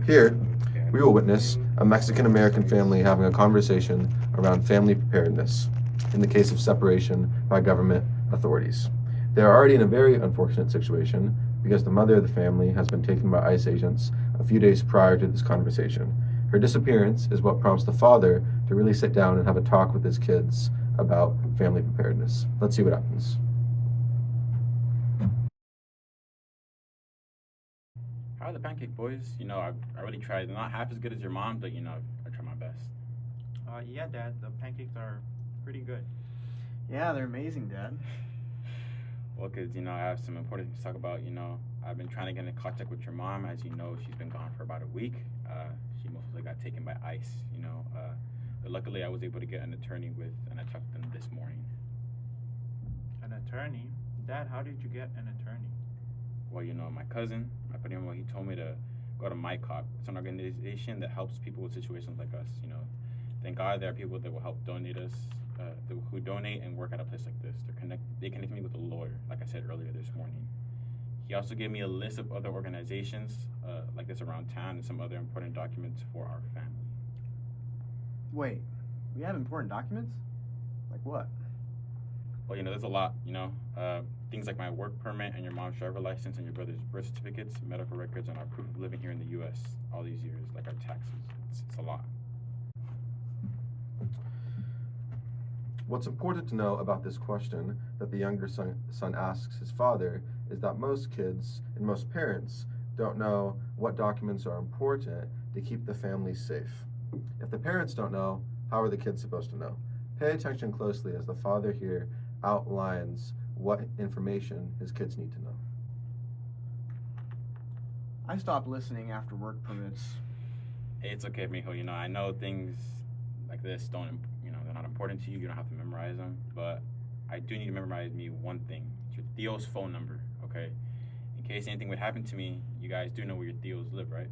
Here, we will witness a Mexican-American family having a conversation around family preparedness in the case of separation by government authorities. They are already in a very unfortunate situation because the mother of the family has been taken by ICE agents a few days prior to this conversation. Her disappearance is what prompts the father to really sit down and have a talk with his kids about family preparedness. Let's see what happens. How are the pancake boys? I really tried. They're not half as good as your mom, but I try my best. Yeah, Dad, the pancakes are pretty good. Yeah, they're amazing, Dad. Well, because, I have some important things to talk about. I've been trying to get in contact with your mom. As you know, she's been gone for about a week. She mostly got taken by ICE. But luckily, I was able to get an attorney and I talked to them this morning. An attorney? Dad, how did you get an attorney? Well, my cousin, he told me to go to MyCop. It's an organization that helps people with situations like us. Thank God there are people that will help donate us, who donate and work at a place like this. They connected me with a lawyer, like I said earlier this morning. He also gave me a list of other organizations like this around town and some other important documents for our family. Wait, we have important documents? Like what? Well, there's a lot, things like my work permit and your mom's driver license and your brother's birth certificates, medical records, and our proof of living here in the U.S. all these years, like our taxes. It's a lot. What's important to know about this question that the younger son asks his father is that most kids and most parents don't know what documents are important to keep the family safe. If the parents don't know, how are the kids supposed to know? Pay attention closely as the father here outlines what information his kids need to know. I stopped listening after work permits. Hey, it's okay, mijo. I know things like this they're not important to you. You don't have to memorize them. But I do need to memorize me one thing. It's your Theo's phone number, okay? In case anything would happen to me, you guys do know where your Theos live, right?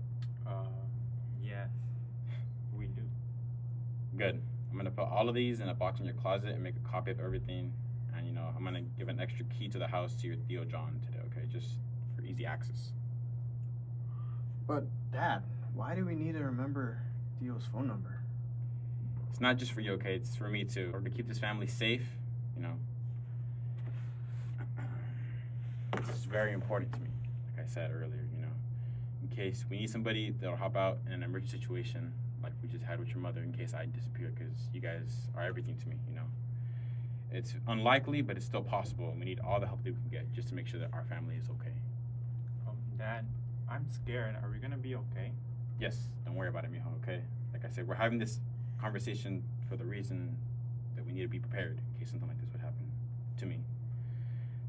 Yes, we do. Good. I'm going to put all of these in a box in your closet and make a copy of everything. And, I'm going to give an extra key to the house to your Theo John today, okay? Just for easy access. But, Dad, why do we need to remember Theo's phone number? It's not just for you, okay? It's for me, too. Or to keep this family safe, This is very important to me, like I said earlier, in case we need somebody that'll help out in an emergency situation like we just had with your mother in case I disappear, because you guys are everything to me, It's unlikely, but it's still possible, and we need all the help that we can get just to make sure that our family is okay. Dad, I'm scared. Are we gonna be okay? Yes, don't worry about it, mijo, okay? Like I said, we're having this conversation for the reason that we need to be prepared in case something like this would happen to me.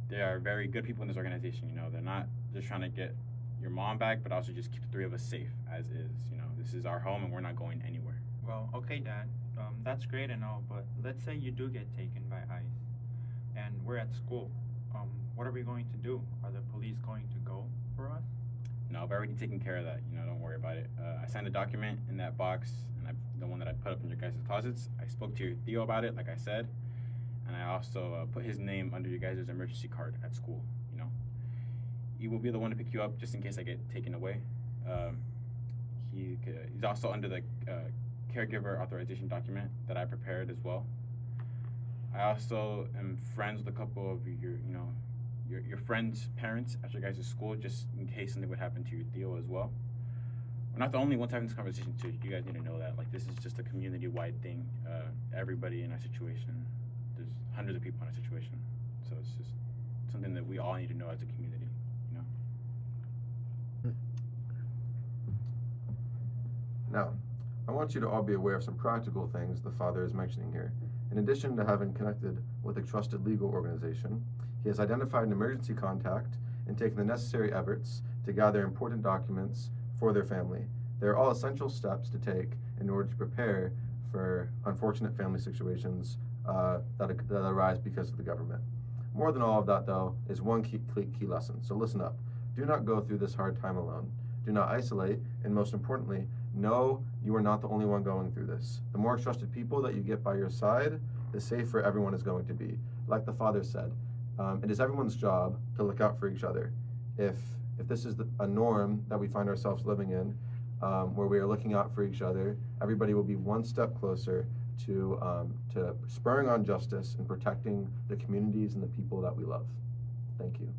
There are very good people in this organization, They're not just trying to get your mom back, but also just keep the three of us safe as is, This is our home and we're not going anywhere. Well, okay, Dad. That's great and all, but let's say you do get taken by ICE, and we're at school. What are we going to do? Are the police going to go for us? No, I've already taken care of that. Don't worry about it. I signed a document in that box, and the one that I put up in your guys' closets. I spoke to your Theo about it, like I said, and I also put his name under your guys' emergency card at school. He will be the one to pick you up just in case I get taken away. He's also under the caregiver authorization document that I prepared as well. I also am friends with a couple of your friends' parents at your guys' school, just in case something would happen to your Theo as well. We're not the only ones having this conversation too. You guys need to know that. Like, this is just a community-wide thing. Everybody in our situation, there's hundreds of people in our situation. So it's just something that we all need to know as a community. Now, I want you to all be aware of some practical things the father is mentioning here. In addition to having connected with a trusted legal organization, he has identified an emergency contact and taken the necessary efforts to gather important documents for their family. They are all essential steps to take in order to prepare for unfortunate family situations that arise because of the government. More than all of that, though, is one key lesson. So listen up. Do not go through this hard time alone. Do not isolate, and most importantly, know you are not the only one going through this. The more trusted people that you get by your side, the safer everyone is going to be. Like the father said, it is everyone's job to look out for each other. If this is a norm that we find ourselves living in, where we are looking out for each other, everybody will be one step closer to spurring on justice and protecting the communities and the people that we love. Thank you.